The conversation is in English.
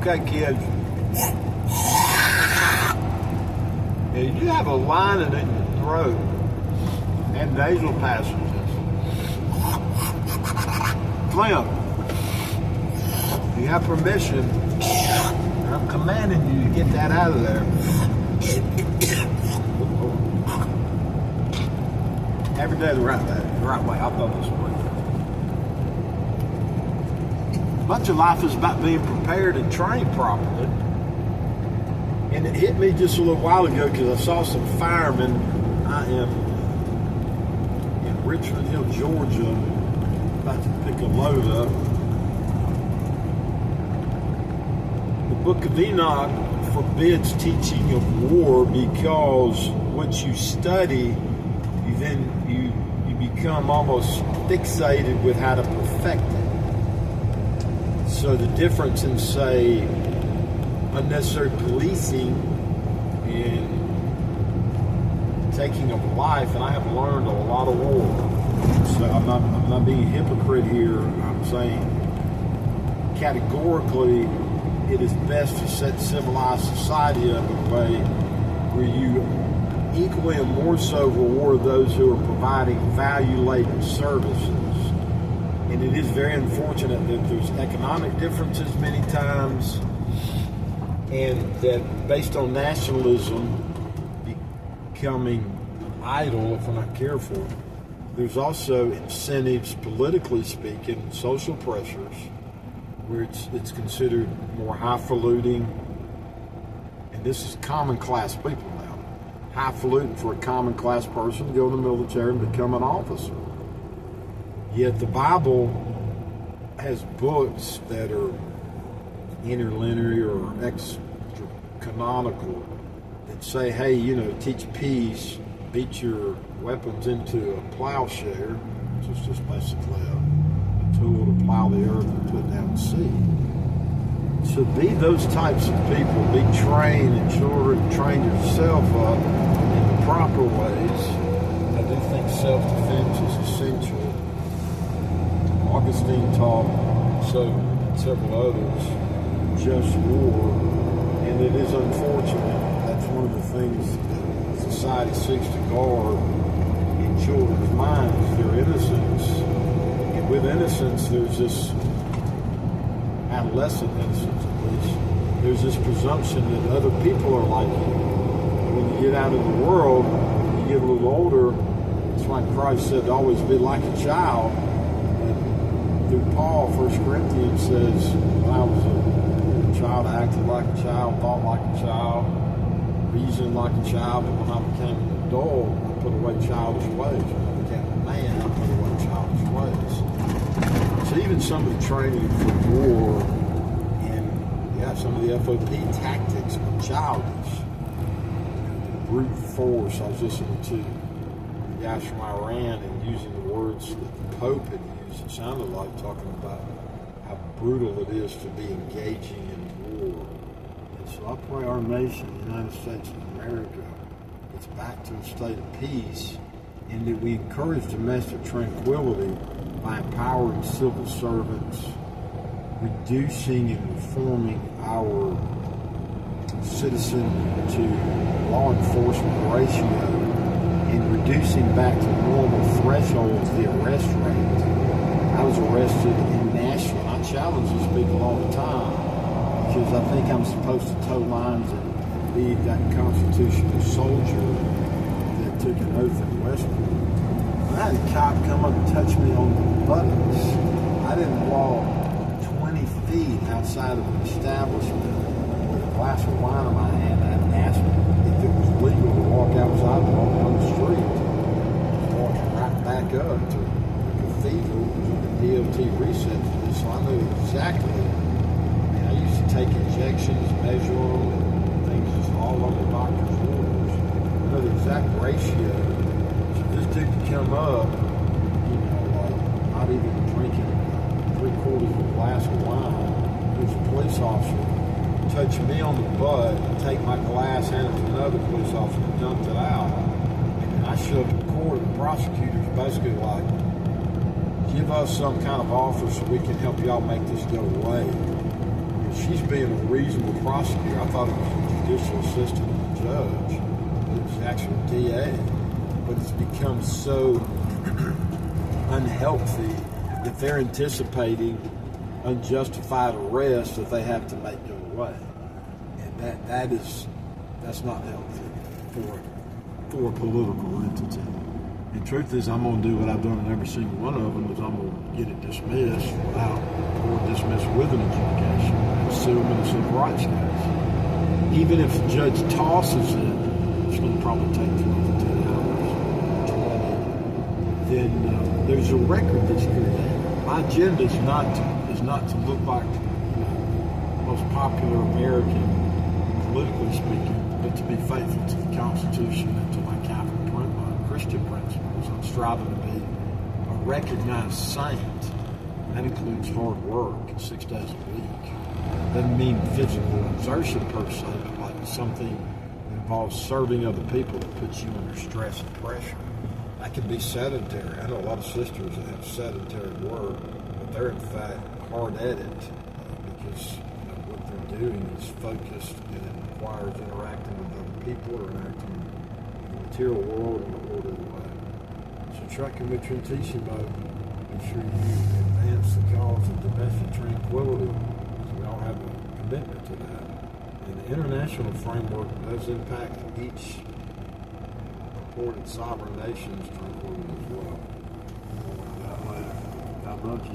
Okay, kids. If you have a lining in your throat and nasal passages, Clem, you have permission. I'm commanding you to get that out of there. Every day the right way. I'll go this way. Much of life is about being prepared and trained properly. And it hit me just a little while ago because I saw some firemen. I am in Richmond Hill, Georgia, about to pick a load up. The Book of Enoch forbids teaching of war because once you study, you become almost fixated with how to perfect it. So the difference in, say, unnecessary policing and taking of life, and I have learned a lot of war. So I'm not being a hypocrite here. I'm saying categorically it is best to set civilized society up in a way where you equally and more so reward those who are providing value-laden services. And it is very unfortunate that there's economic differences many times, and that based on nationalism becoming idle if we're not careful, there's also incentives, politically speaking, social pressures, where it's considered more highfalutin, and this is common class people now. Highfalutin for a common class person to go in the military and become an officer. Yet the Bible has books that are interlinear or extra-canonical that say, hey, teach peace, beat your weapons into a plowshare, which is just basically a tool to plow the earth and put down the seed. So be those types of people. Be trained and children, train yourself up in the proper ways. I do think self-defense is essential. Augustine taught, so several others, just war, and it is unfortunate. That's one of the things that society seeks to guard in children's minds, their innocence. And with innocence, there's this adolescent innocence, at least. There's this presumption that other people are like you. When you get out in the world, when you get a little older, that's why Christ said to always be like a child. Through Paul, 1 Corinthians says, when I was a child, I acted like a child, thought like a child, reasoned like a child, but when I became an adult, I put away childish ways. When I became a man, I put away childish ways. So even some of the training for war and some of the FOP tactics are childish. The brute force, I was listening to the guys from Iran and using the words that the Pope had used. It sounded like talking about how brutal it is to be engaging in war. And so I pray our nation, the United States of America, gets back to a state of peace, and that we encourage domestic tranquility by empowering civil servants, reducing and reforming our citizen to law enforcement ratio, and reducing back to normal thresholds the arrest rate. I was arrested in Nashville. I challenge these people all the time because I think I'm supposed to toe lines and be that constitutional soldier that took an oath at West Point. I had a cop come up and touch me on the buttocks. I didn't walk 20 feet outside of an establishment with a glass of wine in my hand and asked me if it was legal to walk outside and walk down the street. I was walking right back up to the cathedral. DOT reset for this, so I knew exactly. I used to take injections, measure them, and things just all over doctor's orders. I know the exact ratio. So this dude could come up, not even drinking 3/4 of a glass of wine. There's a police officer touch me on the butt, take my glass, hand it to another police officer, and dumped it out. And I showed up in court, and the prosecutors basically like, give us some kind of offer so we can help y'all make this go away. she's being a reasonable prosecutor. I thought it was a judicial assistant of the judge. It was actually a DA. But it's become so unhealthy that they're anticipating unjustified arrest that they have to make go away. And that's not healthy for a political entity. The truth is, I'm going to do what I've done in every single one of them, is I'm going to get it dismissed or dismissed with an adjudication and sue them in a civil rights case. Even if the judge tosses it, it's going to probably take 12 to 10 hours, 20. Then there's a record that's created. My agenda is not to look like the most popular American, politically speaking, but to be faithful to the Constitution and to my Catholic Christian principles. I'm striving to be a recognized saint. That includes hard work, 6 days a week. Doesn't mean physical exertion per se, but like something that involves serving other people that puts you under stress and pressure. That can be sedentary. I know a lot of sisters that have sedentary work, but they're in fact hard at it because what they're doing is focused and it requires interacting with other people or interacting with the material world in an orderly way. So try commitmentissimo. Be sure you advance the cause of domestic tranquility. So we all have a commitment to that. And the international framework does impact each purported sovereign nation's tranquility as well. God bless you.